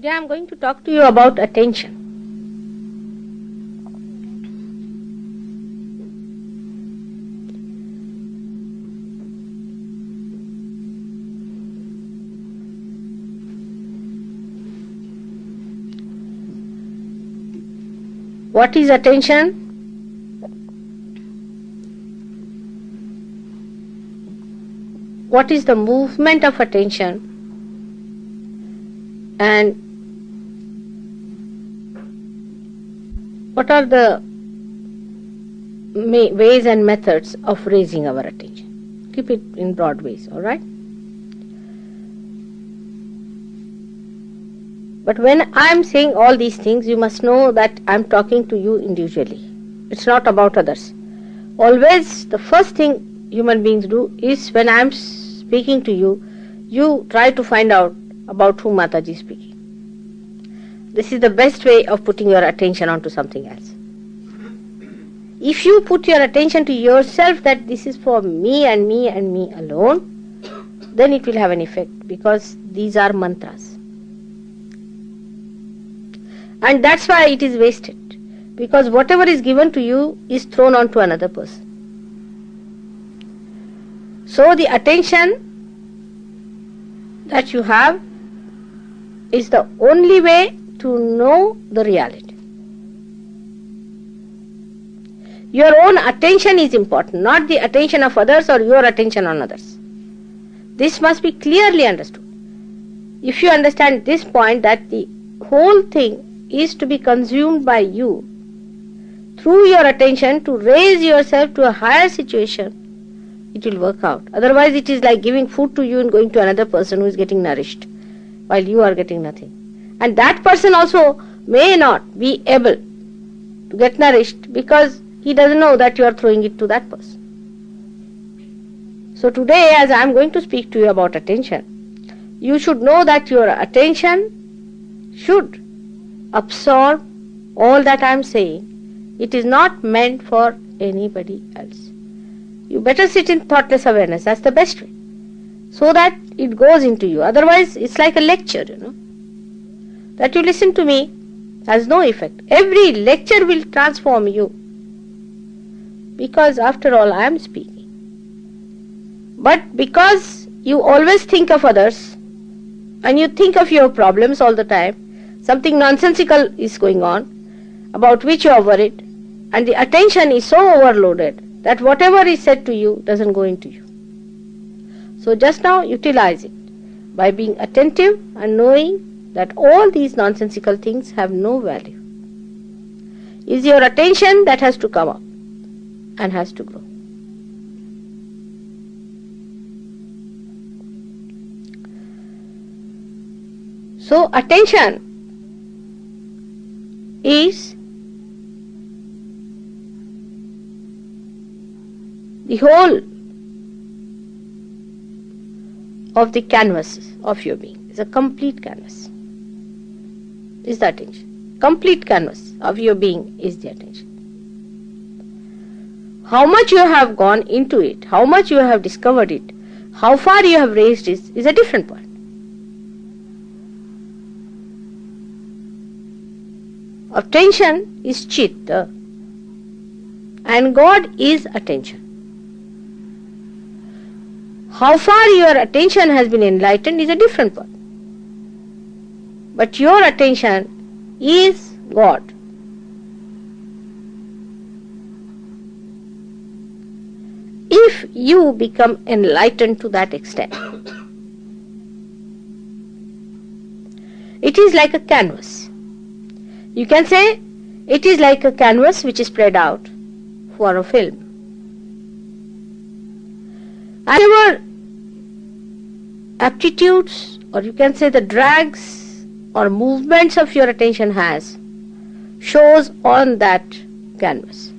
Today I am going to talk to you about attention. What is attention? What is the movement of attention? And what are the ways and methods of raising our attention? Keep it in broad ways, alright? But when I am saying all these things, you must know that I am talking to you individually. It's not about others. Always the first thing human beings do is when I am speaking to you, you try to find out about whom Mataji is speaking. This is the best way of putting your attention onto something else. If you put your attention to yourself that this is for me and me and me alone, then it will have an effect, because these are mantras. And that's why it is wasted, because whatever is given to you is thrown onto another person. So the attention that you have is the only way to know the reality. Your own attention is important, not the attention of others or your attention on others. This must be clearly understood. If you understand this point, that the whole thing is to be consumed by you through your attention to raise yourself to a higher situation, it will work out. Otherwise it is like giving food to you and going to another person who is getting nourished while you are getting nothing. And that person also may not be able to get nourished because he doesn't know that you are throwing it to that person. So today, as I am going to speak to you about attention, you should know that your attention should absorb all that I am saying. It is not meant for anybody else. You better sit in thoughtless awareness. That's the best way, so that it goes into you. Otherwise, it's like a lecture, that you listen to me has no effect. Every lecture will transform you, because after all I am speaking. But because you always think of others and you think of your problems all the time, something nonsensical is going on about which you are worried, and the attention is so overloaded that whatever is said to you doesn't go into you. So just now utilize it by being attentive and knowing that all these nonsensical things have no value. It's your attention that has to come up and has to grow. So attention is the whole of the canvas of your being. It's a complete canvas. Is the attention. Complete canvas of your being is the attention. How much you have gone into it, how much you have discovered it, how far you have raised it is a different point. Attention is chitta, and God is attention. How far your attention has been enlightened is a different point. But your attention is God. If you become enlightened to that extent, it is like a canvas. You can say it is like a canvas which is spread out for a film. Whatever aptitudes, or you can say the drags or movements of your attention has, shows on that canvas.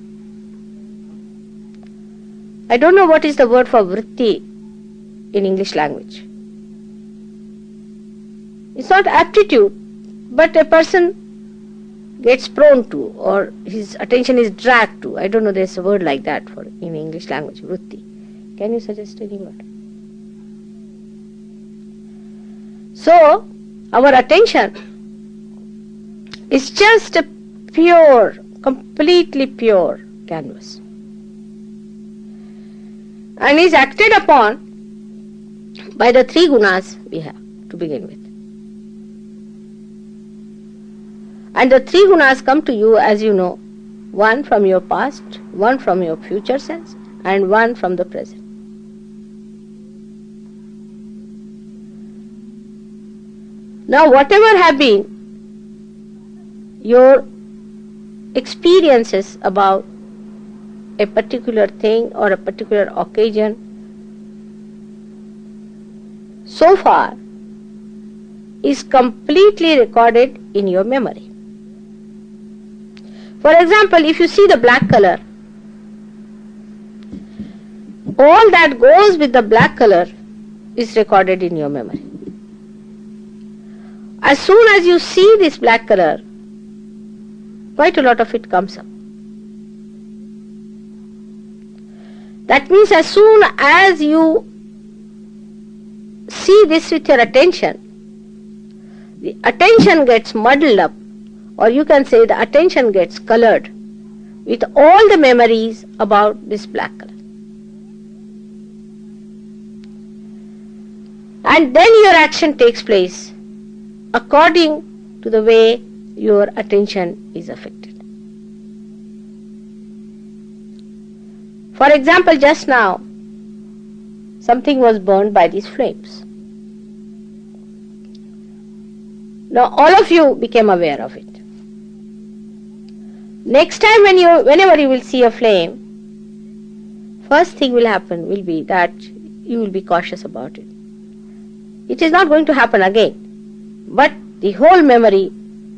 I don't know what is the word for vritti in English language. It's not aptitude, but a person gets prone to, or his attention is dragged to. I don't know, there's a word like that for in English language, vritti. Can you suggest any word? So, our attention is just a pure, completely pure canvas, and is acted upon by the three gunas we have to begin with. And the three gunas come to you, as you know, one from your past, one from your future sense, and one from the present. Now, whatever have been your experiences about a particular thing or a particular occasion so far is completely recorded in your memory. For example, if you see the black color, all that goes with the black color is recorded in your memory. As soon as you see this black color, quite a lot of it comes up. That means as soon as you see this with your attention, the attention gets muddled up, or you can say the attention gets colored with all the memories about this black color. And then your action takes place according to the way your attention is affected. For example, just now, something was burned by these flames. Now all of you became aware of it. Next time whenever you will see a flame, first thing will happen will be that you will be cautious about it. It is not going to happen again, but the whole memory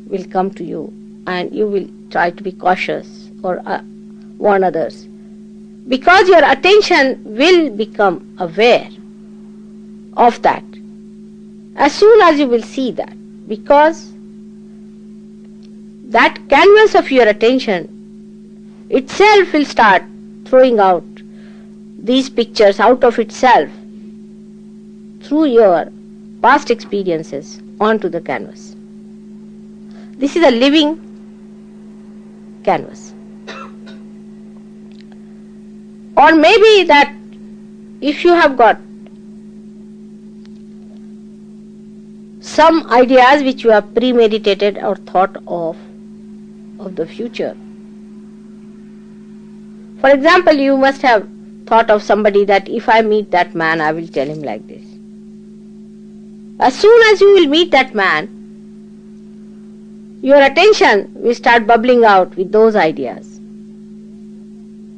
will come to you and you will try to be cautious or warn others, because your attention will become aware of that as soon as you will see that, because that canvas of your attention itself will start throwing out these pictures out of itself through your past experiences onto the canvas. This is a living canvas. Or maybe that if you have got some ideas which you have premeditated or thought of the future. For example, you must have thought of somebody that if I meet that man, I will tell him like this. As soon as you will meet that man, your attention will start bubbling out with those ideas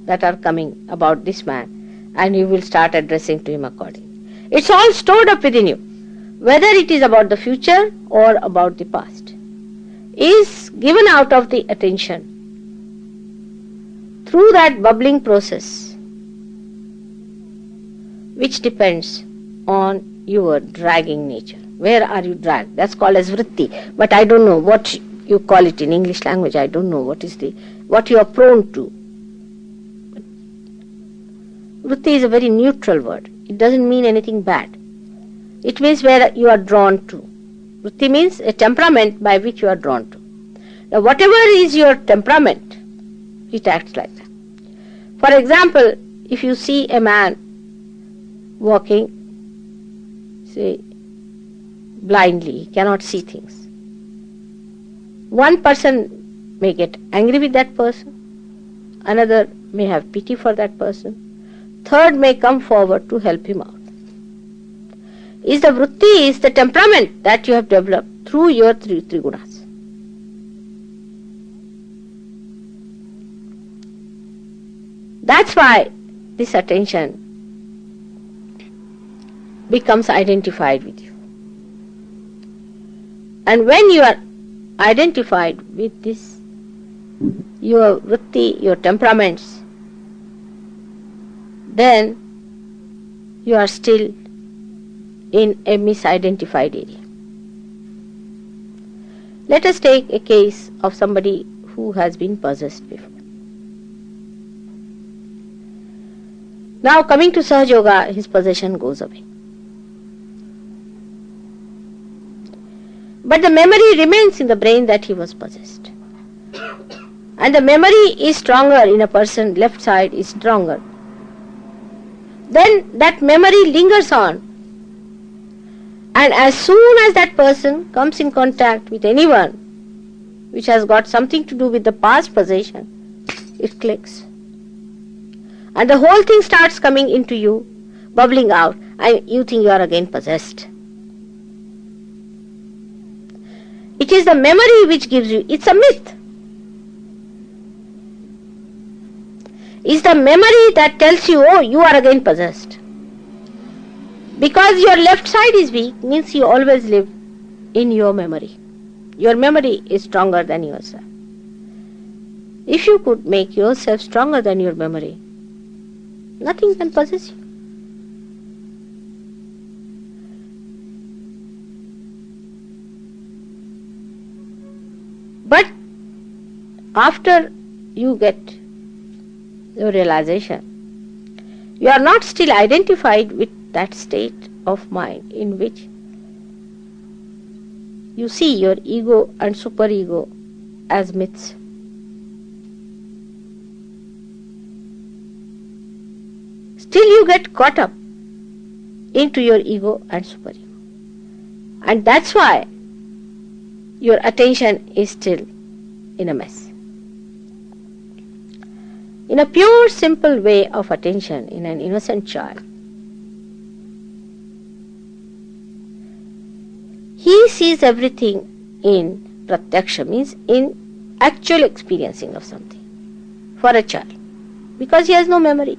that are coming about this man, and you will start addressing to him accordingly. It's all stored up within you, whether it is about the future or about the past, is given out of the attention through that bubbling process, which depends on your dragging nature. Where are you dragged? That's called as vritti, but I don't know what you call it in English language. I don't know what you are prone to. Vritti is a very neutral word. It doesn't mean anything bad. It means where you are drawn to. Vritti means a temperament by which you are drawn to. Now whatever is your temperament, it acts like that. For example, if you see a man walking, say, blindly, he cannot see things. One person may get angry with that person, another may have pity for that person, third may come forward to help him out. Is the vritti, is the temperament that you have developed through your three gunas. That's why this attention becomes identified with you. And when you are identified with this, your vritti, your temperaments, then you are still in a misidentified area. Let us take a case of somebody who has been possessed before. Now coming to Sahaja Yoga, his possession goes away. But the memory remains in the brain that he was possessed. And the memory is stronger in a person, left side is stronger. Then that memory lingers on. And as soon as that person comes in contact with anyone which has got something to do with the past possession, it clicks. And the whole thing starts coming into you, bubbling out, and you think you are again possessed. It is the memory which gives you, it's a myth. It's the memory that tells you, oh, you are again possessed. Because your left side is weak, means you always live in your memory. Your memory is stronger than yourself. If you could make yourself stronger than your memory, nothing can possess you. But after you get your realization, you are not still identified with that state of mind in which you see your ego and superego as myths. Still you get caught up into your ego and superego. And that's why your attention is still in a mess. In a pure, simple way of attention in an innocent child, he sees everything in pratyaksha, means in actual experiencing of something for a child, because he has no memory.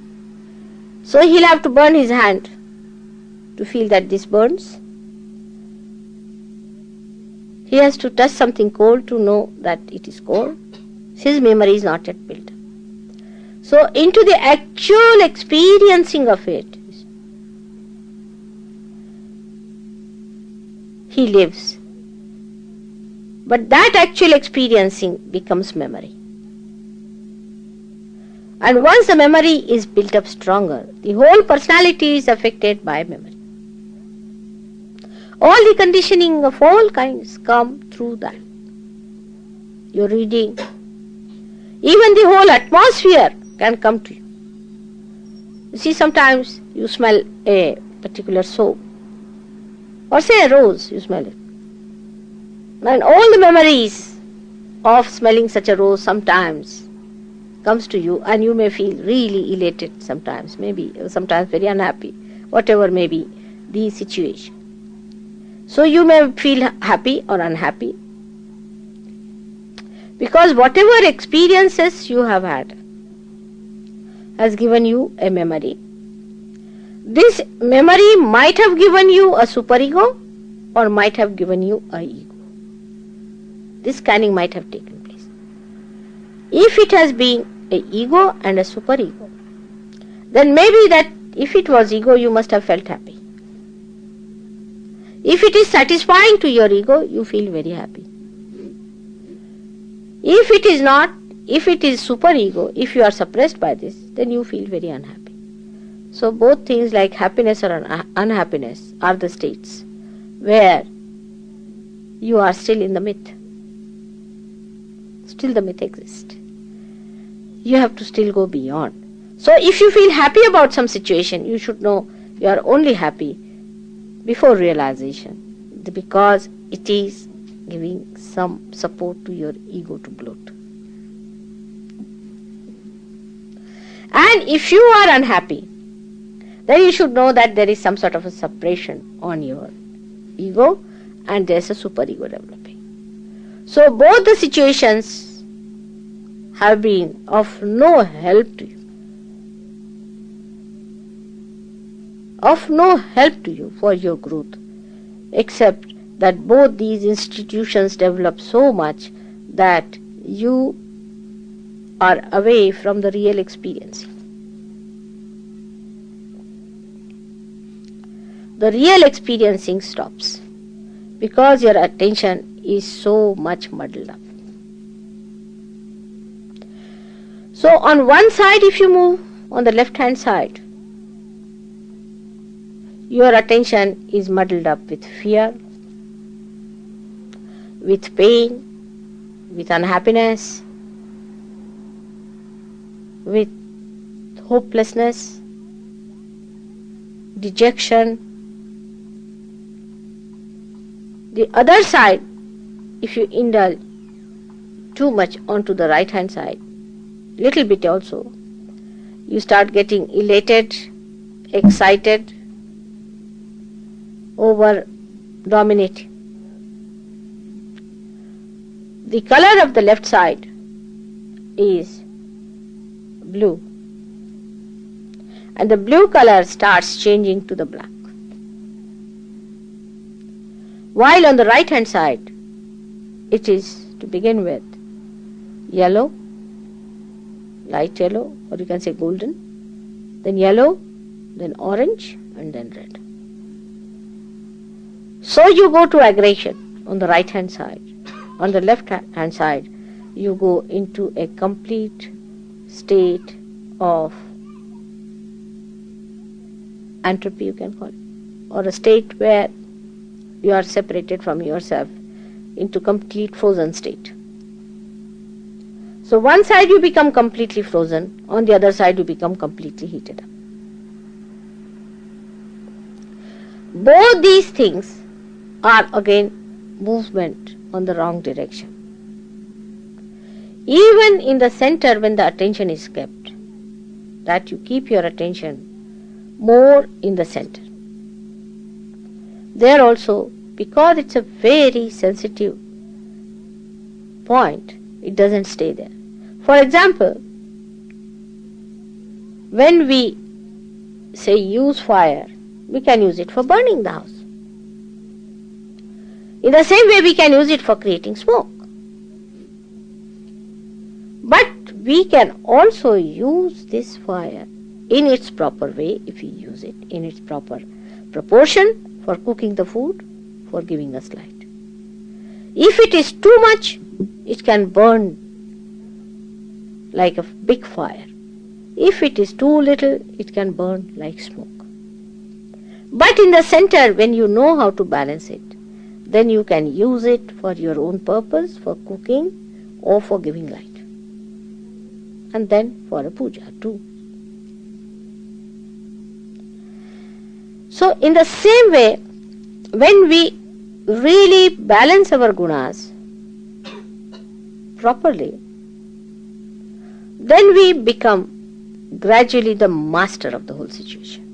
So he'll have to burn his hand to feel that this burns. He has to touch something cold to know that it is cold. His memory is not yet built. So into the actual experiencing of it, he lives. But that actual experiencing becomes memory. And once the memory is built up stronger, the whole personality is affected by memory. All the conditioning of all kinds come through that. Your reading, even the whole atmosphere can come to you. You see, sometimes you smell a particular soap, or say a rose, you smell it. And all the memories of smelling such a rose sometimes comes to you, and you may feel really elated sometimes, maybe sometimes very unhappy, whatever may be the situation. So you may feel happy or unhappy, because whatever experiences you have had has given you a memory. This memory might have given you a superego or might have given you a ego. This scanning might have taken place. If it has been a ego and a superego, then maybe that if it was ego, you must have felt happy. If it is satisfying to your ego, you feel very happy. If it is not, if it is superego, if you are suppressed by this, then you feel very unhappy. So both things like happiness or unhappiness are the states where you are still in the myth. Still the myth exists. You have to still go beyond. So if you feel happy about some situation, you should know you are only happy before realization, because it is giving some support to your ego to bloat. And if you are unhappy, then you should know that there is some sort of a suppression on your ego and there is a superego developing. So both the situations have been of no help to you. Of no help to you for your growth, except that both these institutions develop so much that you are away from the real experience. The real experiencing stops because your attention is so much muddled up. So on one side, if you move on the left hand side, your attention is muddled up with fear, with pain, with unhappiness, with hopelessness, dejection. The other side, if you indulge too much onto the right hand side, little bit also, you start getting elated, excited, over dominating. The color of the left side is blue, and the blue color starts changing to the black, while on the right hand side it is, to begin with, yellow, light yellow, or you can say golden, then yellow, then orange, and then red. So you go to aggression on the right hand side. On the left hand side, you go into a complete state of entropy, you can call it, or a state where you are separated from yourself into complete frozen state. So one side you become completely frozen, on the other side you become completely heated up. Both these things are again movement on the wrong direction. Even in the center, when the attention is kept, that you keep your attention more in the center. There also, because it's a very sensitive point, it doesn't stay there. For example, when we say use fire, we can use it for burning the house. In the same way, we can use it for creating smoke. But we can also use this fire in its proper way, if we use it in its proper proportion, for cooking the food, for giving us light. If it is too much, it can burn like a big fire. If it is too little, it can burn like smoke. But in the center, when you know how to balance it, then you can use it for your own purpose, for cooking or for giving light. And then for a puja too. So in the same way, when we really balance our gunas properly, then we become gradually the master of the whole situation.